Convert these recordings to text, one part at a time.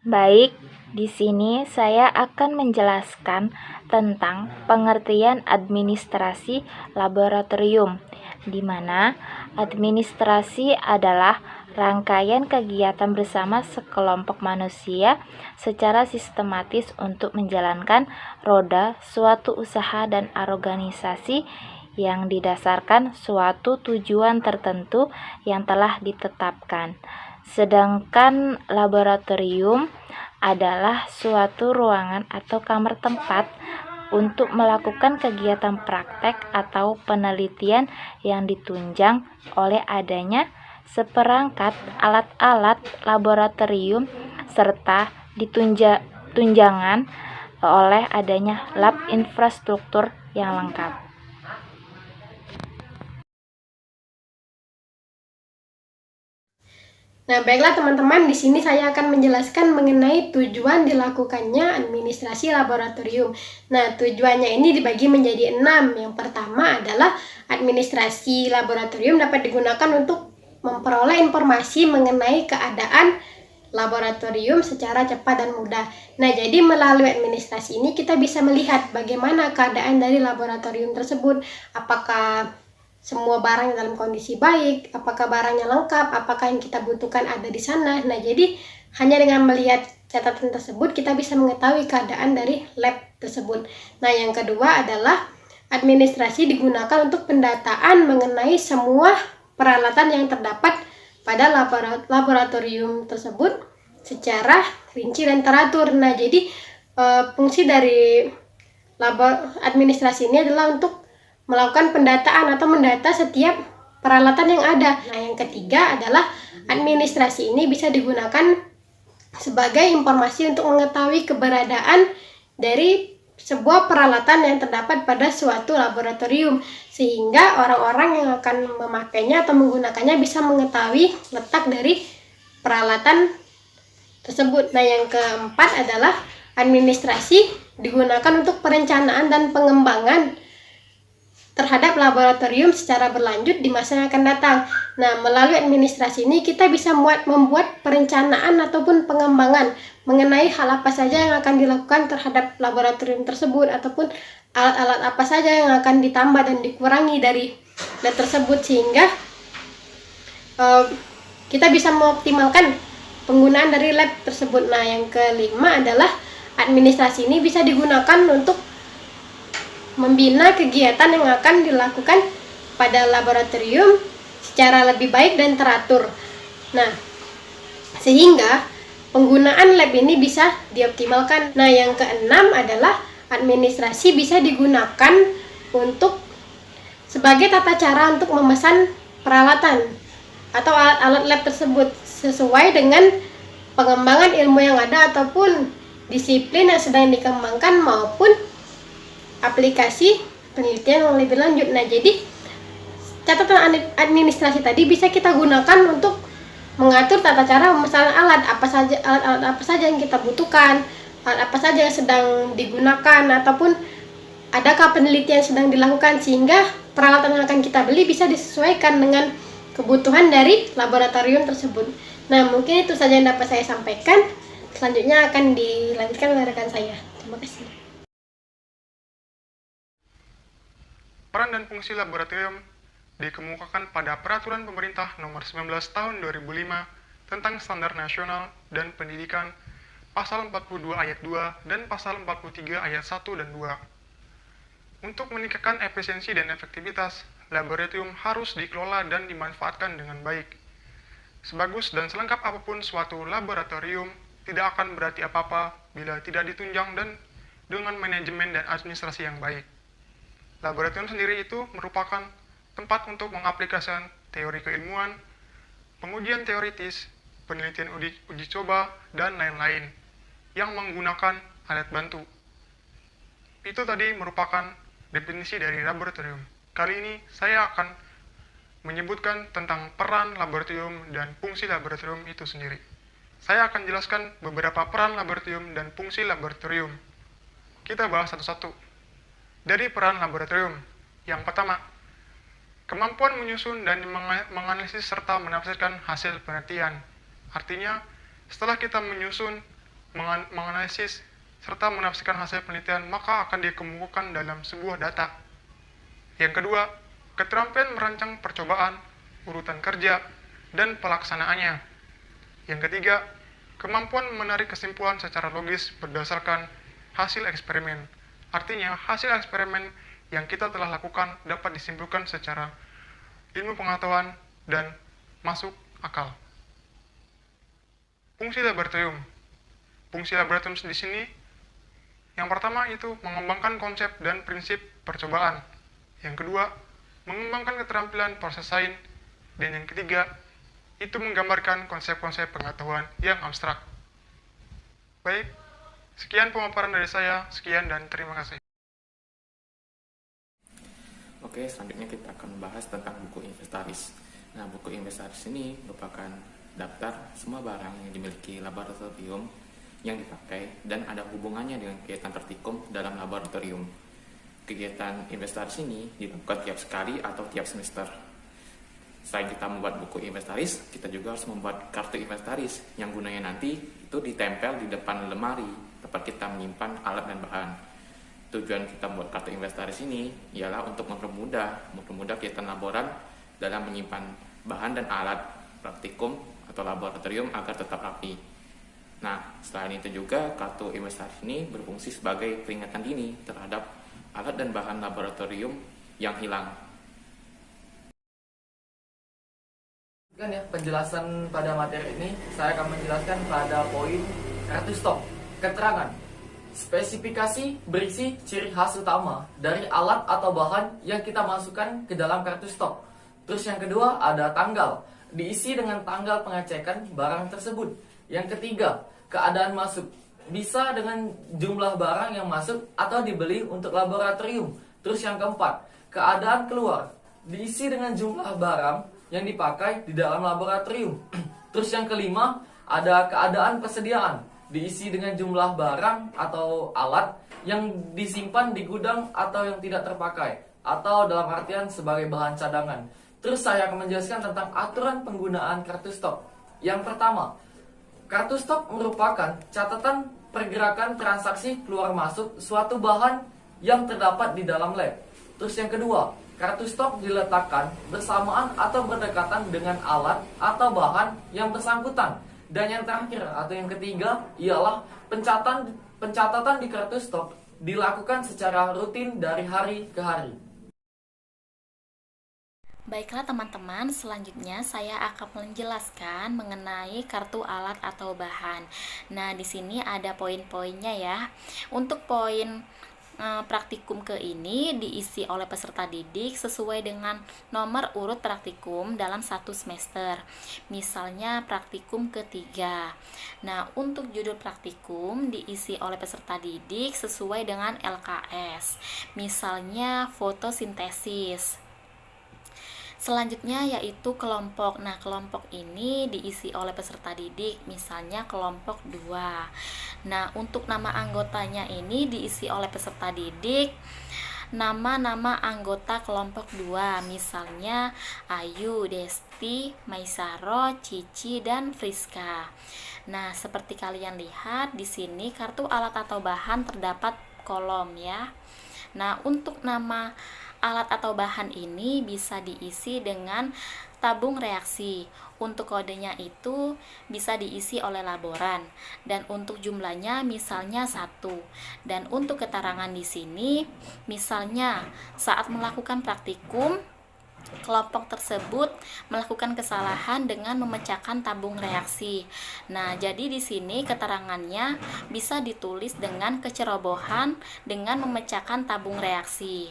Baik, di sini saya akan menjelaskan tentang pengertian administrasi laboratorium, di mana administrasi adalah rangkaian kegiatan bersama sekelompok manusia secara sistematis untuk menjalankan roda suatu usaha dan organisasi yang didasarkan suatu tujuan tertentu yang telah ditetapkan. Sedangkan laboratorium adalah suatu ruangan atau kamar tempat untuk melakukan kegiatan praktek atau penelitian yang ditunjang oleh adanya seperangkat alat-alat laboratorium serta ditunjangan oleh adanya lab infrastruktur yang lengkap. Nah, baiklah teman-teman, di sini saya akan menjelaskan mengenai tujuan dilakukannya administrasi laboratorium. Nah, tujuannya ini dibagi menjadi 6. Yang pertama adalah administrasi laboratorium dapat digunakan untuk memperoleh informasi mengenai keadaan laboratorium secara cepat dan mudah. Nah, jadi melalui administrasi ini kita bisa melihat bagaimana keadaan dari laboratorium tersebut, apakah semua barang dalam kondisi baik, apakah barangnya lengkap, apakah yang kita butuhkan ada di sana. Nah, jadi hanya dengan melihat catatan tersebut kita bisa mengetahui keadaan dari lab tersebut. Nah, yang kedua adalah administrasi digunakan untuk pendataan mengenai semua peralatan yang terdapat pada laboratorium tersebut secara rinci dan teratur. Nah, jadi fungsi dari administrasi ini adalah untuk melakukan pendataan atau mendata setiap peralatan yang ada. Nah, yang ketiga adalah administrasi ini bisa digunakan sebagai informasi untuk mengetahui keberadaan dari sebuah peralatan yang terdapat pada suatu laboratorium, sehingga orang-orang yang akan memakainya atau menggunakannya bisa mengetahui letak dari peralatan tersebut. Nah, yang keempat adalah administrasi digunakan untuk perencanaan dan pengembangan terhadap laboratorium secara berlanjut di masa yang akan datang. Nah, melalui administrasi ini kita bisa membuat perencanaan ataupun pengembangan mengenai hal apa saja yang akan dilakukan terhadap laboratorium tersebut, ataupun alat-alat apa saja yang akan ditambah dan dikurangi dari lab tersebut, sehingga kita bisa mengoptimalkan penggunaan dari lab tersebut. Nah, yang kelima adalah administrasi ini bisa digunakan untuk membina kegiatan yang akan dilakukan pada laboratorium secara lebih baik dan teratur. Nah, sehingga penggunaan lab ini bisa dioptimalkan. Nah, yang keenam adalah administrasi bisa digunakan untuk sebagai tata cara untuk memesan peralatan atau alat-alat lab tersebut sesuai dengan pengembangan ilmu yang ada ataupun disiplin yang sedang dikembangkan maupun aplikasi penelitian yang lebih lanjut. Nah, jadi catatan administrasi tadi bisa kita gunakan untuk mengatur tata cara pemesanan alat apa saja yang kita butuhkan, alat apa saja yang sedang digunakan, ataupun adakah penelitian yang sedang dilakukan, sehingga peralatan yang akan kita beli bisa disesuaikan dengan kebutuhan dari laboratorium tersebut. Nah, mungkin itu saja yang dapat saya sampaikan. Selanjutnya akan dilanjutkan oleh rekan saya. Terima kasih. Peran dan fungsi laboratorium dikemukakan pada Peraturan Pemerintah Nomor 19 Tahun 2005 tentang Standar Nasional dan Pendidikan, Pasal 42 Ayat 2 dan Pasal 43 Ayat 1 dan 2. Untuk meningkatkan efisiensi dan efektivitas, laboratorium harus dikelola dan dimanfaatkan dengan baik. Sebagus dan selengkap apapun suatu laboratorium, tidak akan berarti apa-apa bila tidak ditunjang dan dengan manajemen dan administrasi yang baik. Laboratorium sendiri itu merupakan tempat untuk mengaplikasikan teori keilmuan, pengujian teoritis, penelitian uji coba, dan lain-lain yang menggunakan alat bantu. Itu tadi merupakan definisi dari laboratorium. Kali ini saya akan menyebutkan tentang peran laboratorium dan fungsi laboratorium itu sendiri. Saya akan jelaskan beberapa peran laboratorium dan fungsi laboratorium. Kita bahas satu-satu. Dari peran laboratorium, yang pertama, kemampuan menyusun dan menganalisis serta menafsirkan hasil penelitian. Artinya, setelah kita menyusun menganalisis, serta menafsirkan hasil penelitian, maka akan dikemukakan dalam sebuah data. Yang kedua, keterampilan merancang percobaan, urutan kerja, dan pelaksanaannya. Yang ketiga, kemampuan menarik kesimpulan secara logis berdasarkan hasil eksperimen. Artinya, hasil eksperimen yang kita telah lakukan dapat disimpulkan secara ilmu pengetahuan dan masuk akal. Fungsi laboratorium. Fungsi laboratorium di sini yang pertama itu mengembangkan konsep dan prinsip percobaan. Yang kedua, mengembangkan keterampilan proses sains. Dan yang ketiga, itu menggambarkan konsep-konsep pengetahuan yang abstrak. Baik, sekian pemaparan dari saya. Sekian dan terima kasih. Oke, selanjutnya kita akan membahas tentang buku inventaris. Nah, buku inventaris ini merupakan daftar semua barang yang dimiliki laboratorium yang dipakai dan ada hubungannya dengan kegiatan praktikum dalam laboratorium. Kegiatan inventaris ini dilakukan tiap sekali atau tiap semester. Selain kita membuat buku inventaris, kita juga harus membuat kartu inventaris yang gunanya nanti itu ditempel di depan lemari tempat kita menyimpan alat dan bahan. Tujuan kita membuat kartu inventaris ini ialah untuk mempermudah kegiatan laboran dalam menyimpan bahan dan alat praktikum atau laboratorium agar tetap rapi. Nah, selain itu juga kartu inventaris ini berfungsi sebagai peringatan dini terhadap alat dan bahan laboratorium yang hilang. Kan ya, penjelasan pada materi ini saya akan menjelaskan pada poin kartu stok. Keterangan, spesifikasi berisi ciri khas utama dari alat atau bahan yang kita masukkan ke dalam kartu stok. Terus yang kedua ada tanggal, diisi dengan tanggal pengecekan barang tersebut. Yang ketiga, keadaan masuk, bisa dengan jumlah barang yang masuk atau dibeli untuk laboratorium. Terus yang keempat, keadaan keluar, diisi dengan jumlah barang yang dipakai di dalam laboratorium. Terus yang kelima, ada keadaan persediaan, diisi dengan jumlah barang atau alat yang disimpan di gudang atau yang tidak terpakai, atau dalam artian sebagai bahan cadangan. Terus saya akan menjelaskan tentang aturan penggunaan kartu stok. Yang pertama, kartu stok merupakan catatan pergerakan transaksi keluar masuk suatu bahan yang terdapat di dalam lab. Terus yang kedua, kartu stok diletakkan bersamaan atau berdekatan dengan alat atau bahan yang bersangkutan. Dan yang terakhir atau yang ketiga ialah pencatatan di kartu stok dilakukan secara rutin dari hari ke hari. Baiklah teman-teman, selanjutnya saya akan menjelaskan mengenai kartu alat atau bahan. Nah, di sini ada poin-poinnya ya. Untuk poin praktikum ke ini diisi oleh peserta didik sesuai dengan nomor urut praktikum dalam satu semester. Misalnya praktikum ketiga. Nah, untuk judul praktikum diisi oleh peserta didik sesuai dengan LKS. Misalnya fotosintesis. Selanjutnya yaitu kelompok. Nah, kelompok ini diisi oleh peserta didik, misalnya kelompok 2. Nah, untuk nama anggotanya ini diisi oleh peserta didik nama-nama anggota kelompok 2, misalnya Ayu, Desti, Maisaro, Cici, dan Friska. Nah, seperti kalian lihat di sini kartu alat atau bahan terdapat kolom ya. Nah, untuk nama alat atau bahan ini bisa diisi dengan tabung reaksi. Untuk kodenya itu bisa diisi oleh laboran dan untuk jumlahnya misalnya 1. Dan untuk keterangan di sini misalnya saat melakukan praktikum kelompok tersebut melakukan kesalahan dengan memecahkan tabung reaksi. Nah, jadi di sini keterangannya bisa ditulis dengan kecerobohan dengan memecahkan tabung reaksi.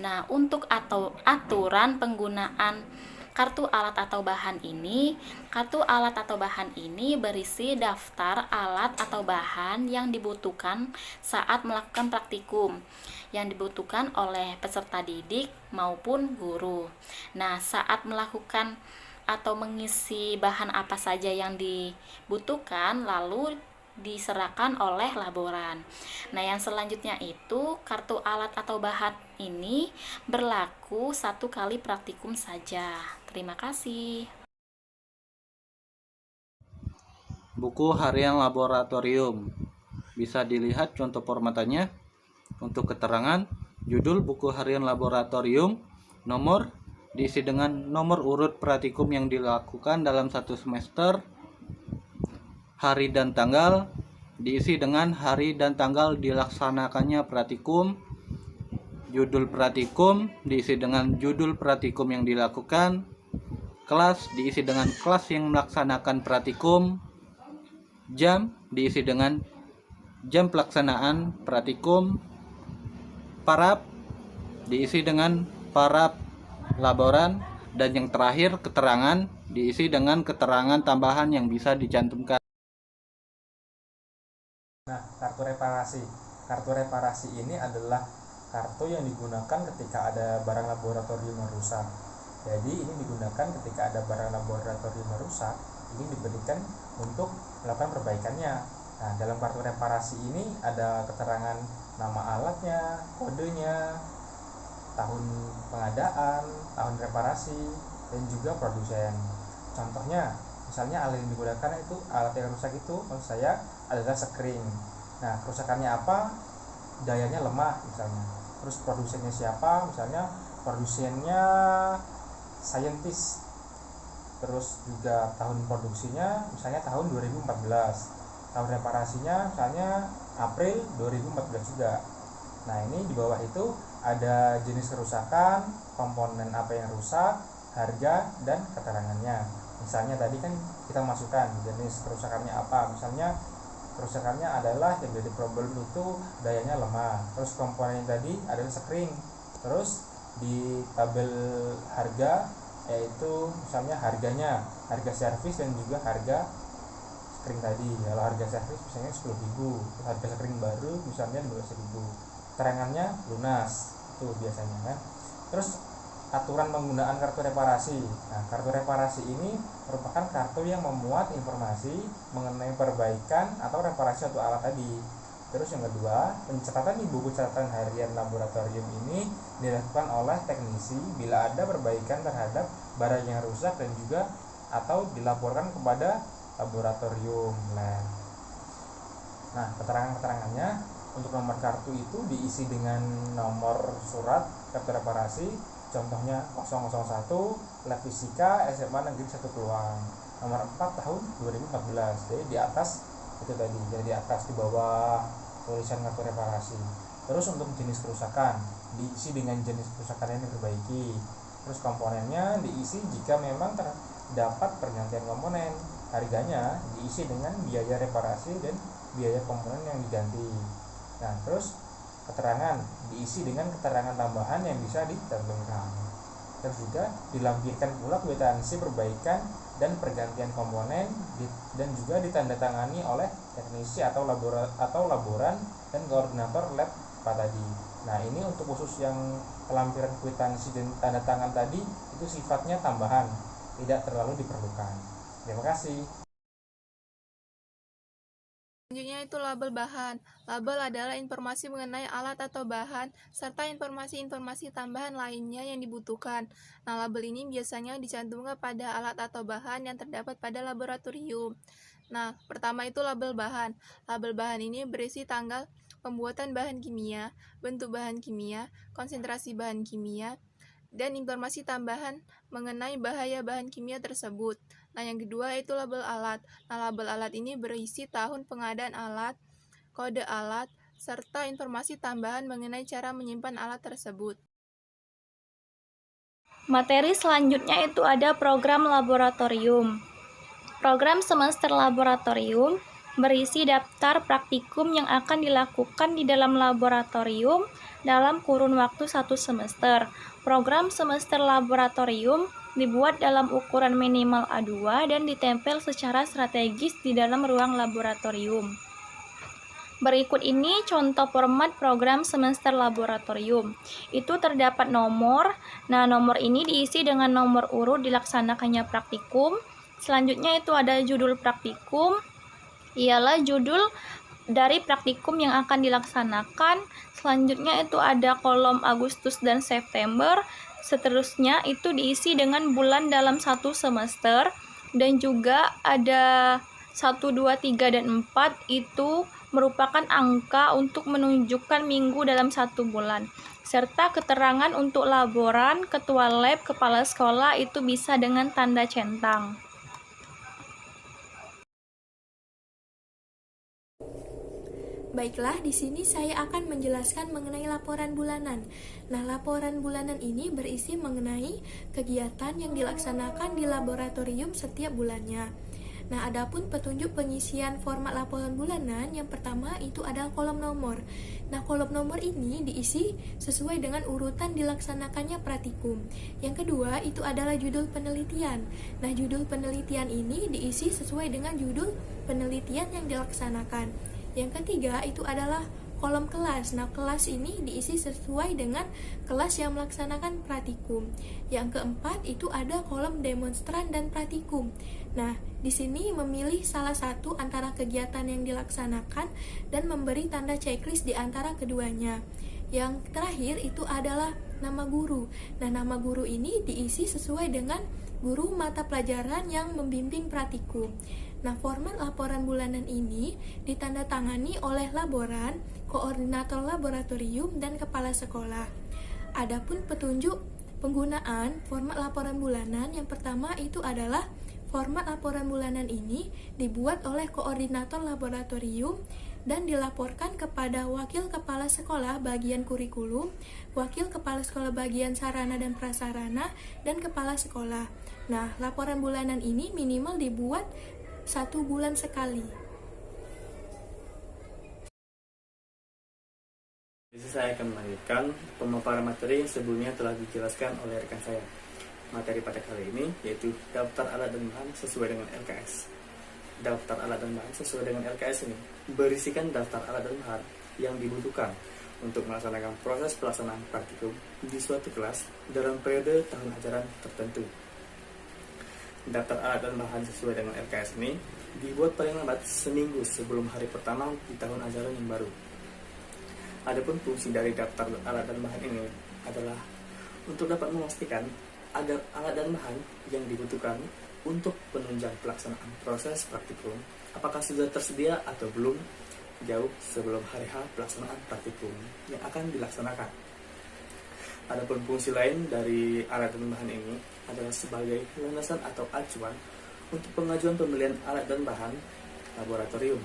Nah, untuk aturan penggunaan kartu alat atau bahan ini, kartu alat atau bahan ini berisi daftar alat atau bahan yang dibutuhkan saat melakukan praktikum, yang dibutuhkan oleh peserta didik maupun guru. Nah, saat melakukan atau mengisi bahan apa saja yang dibutuhkan, lalu diserahkan oleh laboran. Nah, yang selanjutnya itu kartu alat atau bahan ini berlaku 1 kali praktikum saja. Terima kasih. buku harian laboratorium. Bisa dilihat contoh formatannya. Untuk keterangan, judul buku harian laboratorium, nomor diisi dengan nomor urut praktikum yang dilakukan dalam satu semester, hari dan tanggal diisi dengan hari dan tanggal dilaksanakannya praktikum, judul praktikum diisi dengan judul praktikum yang dilakukan, kelas diisi dengan kelas yang melaksanakan praktikum, jam diisi dengan jam pelaksanaan praktikum, paraf diisi dengan paraf laboran, dan yang terakhir keterangan diisi dengan keterangan tambahan yang bisa dicantumkan. Nah, kartu reparasi. Kartu reparasi ini adalah kartu yang digunakan ketika ada barang laboratorium yang rusak. Jadi ini digunakan ketika ada barang laboratorium yang rusak, ini diberikan untuk melakukan perbaikannya. Nah, dalam kartu reparasi ini ada keterangan nama alatnya, kodenya, tahun pengadaan, tahun reparasi, dan juga produsen. Contohnya, misalnya alat yang digunakan itu, alat yang rusak itu maksud saya adalah sekring. Nah, kerusakannya apa? Dayanya lemah misalnya. Terus produsennya siapa? Misalnya produsennya Scientist. Terus juga tahun produksinya misalnya tahun 2014. Tahun reparasinya misalnya April 2014 juga. Nah, ini di bawah itu ada jenis kerusakan, komponen apa yang rusak, harga, dan keterangannya. Misalnya tadi kan kita masukkan jenis kerusakannya apa. Misalnya kerusakannya adalah yang jadi problem itu dayanya lemah. Terus komponen tadi adalah sekring. Terus di tabel harga yaitu misalnya harganya, harga servis dan juga harga sekring tadi. Kalau harga servis misalnya 10.000, harga sekring baru misalnya 12.000. Keterangannya lunas, itu biasanya kan. Terus aturan penggunaan kartu reparasi. Nah, kartu reparasi ini merupakan kartu yang memuat informasi mengenai perbaikan atau reparasi suatu alat tadi. Terus yang kedua, pencatatan di buku catatan harian laboratorium ini dilakukan oleh teknisi bila ada perbaikan terhadap barang yang rusak dan juga atau dilaporkan kepada laboratorium lab. Nah, keterangan-keterangannya untuk nomor kartu itu diisi dengan nomor surat kartu reparasi, contohnya 001 lab fisika SMA Negeri 1 Peluang, nomor 4 tahun 2014. Jadi di atas itu tadi, jadi di atas, di bawah tulisan kartu reparasi. Terus untuk jenis kerusakan diisi dengan jenis kerusakan yang diperbaiki. Terus komponennya diisi jika memang terdapat pergantian komponen. Harganya diisi dengan biaya reparasi dan biaya komponen yang diganti. Nah, terus keterangan diisi dengan keterangan tambahan yang bisa ditentukan. Terus juga dilampirkan pula kwitansi perbaikan dan pergantian komponen dan juga ditandatangani oleh teknisi atau laboran dan koordinator lab tadi. Nah, ini untuk khusus yang pelampiran kwitansi dan tanda tangan tadi itu sifatnya tambahan, tidak terlalu diperlukan. Terima kasih. Selanjutnya itu label bahan. Label adalah informasi mengenai alat atau bahan, serta informasi-informasi tambahan lainnya yang dibutuhkan. Nah, label ini biasanya dicantumkan pada alat atau bahan yang terdapat pada laboratorium. Nah, pertama itu label bahan. Label bahan ini berisi tanggal pembuatan bahan kimia, bentuk bahan kimia, konsentrasi bahan kimia, dan informasi tambahan mengenai bahaya bahan kimia tersebut. Nah, yang kedua itu label alat. Nah, label alat ini berisi tahun pengadaan alat, kode alat, serta informasi tambahan mengenai cara menyimpan alat tersebut. Materi selanjutnya itu ada program laboratorium. Program semester laboratorium berisi daftar praktikum yang akan dilakukan di dalam laboratorium dalam kurun waktu 1 semester. Program semester laboratorium dibuat dalam ukuran minimal A2 dan ditempel secara strategis di dalam ruang laboratorium. Berikut ini contoh format program semester laboratorium. Itu terdapat nomor. Nah, nomor ini diisi dengan nomor urut dilaksanakannya praktikum. Selanjutnya itu ada judul praktikum. Ialah judul dari praktikum yang akan dilaksanakan. Selanjutnya itu ada kolom Agustus dan September. Seterusnya itu diisi dengan bulan dalam 1 semester. Dan juga ada 1, 2, 3, dan 4 itu merupakan angka untuk menunjukkan minggu dalam 1 bulan. Serta keterangan untuk laboran, ketua lab, kepala sekolah itu bisa dengan tanda centang. Baiklah, di sini saya akan menjelaskan mengenai laporan bulanan. Nah, laporan bulanan ini berisi mengenai kegiatan yang dilaksanakan di laboratorium setiap bulannya. Nah, adapun petunjuk pengisian format laporan bulanan, yang pertama itu adalah kolom nomor. Nah, kolom nomor ini diisi sesuai dengan urutan dilaksanakannya praktikum. Yang kedua itu adalah judul penelitian. Nah, judul penelitian ini diisi sesuai dengan judul penelitian yang dilaksanakan. Yang ketiga itu adalah kolom kelas. Nah, kelas ini diisi sesuai dengan kelas yang melaksanakan praktikum. Yang keempat itu ada kolom demonstran dan praktikum. Nah, di sini memilih salah satu antara kegiatan yang dilaksanakan dan memberi tanda checklist di antara keduanya. Yang terakhir itu adalah nama guru. Nah, nama guru ini diisi sesuai dengan guru mata pelajaran yang membimbing praktikum. Nah, format laporan bulanan ini ditandatangani oleh laboran, koordinator laboratorium, dan kepala sekolah. Adapun petunjuk penggunaan format laporan bulanan, yang pertama itu adalah format laporan bulanan ini dibuat oleh koordinator laboratorium dan dilaporkan kepada wakil kepala sekolah bagian kurikulum, wakil kepala sekolah bagian sarana dan prasarana, dan kepala sekolah. Nah, laporan bulanan ini minimal dibuat 1 bulan sekali. Jadi saya akan melanjutkan pemaparan materi yang sebelumnya telah dijelaskan oleh rekan saya. Materi pada kali ini yaitu daftar alat dan bahan sesuai dengan LKS. Daftar alat dan bahan sesuai dengan LKS ini berisikan daftar alat dan bahan yang dibutuhkan untuk melaksanakan proses pelaksanaan praktikum di suatu kelas dalam periode tahun ajaran tertentu. Daftar alat dan bahan sesuai dengan LKS ini dibuat paling lambat seminggu sebelum hari pertama di tahun ajaran yang baru. Adapun fungsi dari daftar alat dan bahan ini adalah untuk dapat memastikan agar alat dan bahan yang dibutuhkan untuk penunjang pelaksanaan proses praktikum apakah sudah tersedia atau belum jauh sebelum hari H pelaksanaan praktikum yang akan dilaksanakan. Adapun fungsi lain dari alat dan bahan ini adalah sebagai landasan atau acuan untuk pengajuan pembelian alat dan bahan laboratorium.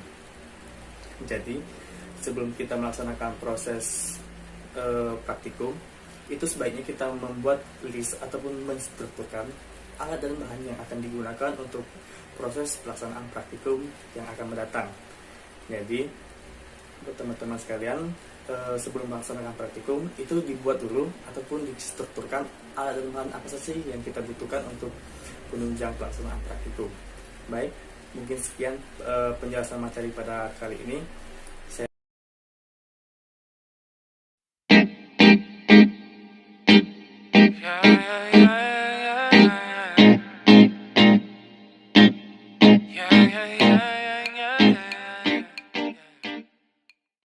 Jadi, sebelum kita melaksanakan proses praktikum, itu sebaiknya kita membuat list ataupun menstrukturkan alat dan bahan yang akan digunakan untuk proses pelaksanaan praktikum yang akan mendatang. Jadi, buat teman-teman sekalian, sebelum melaksanakan praktikum itu dibuat dulu ataupun distrukturkan alat dan bahan apa saja yang kita butuhkan untuk penunjang pelaksanaan praktikum. Baik, mungkin sekian penjelasan materi pada kali ini. Yeah, yeah, yeah.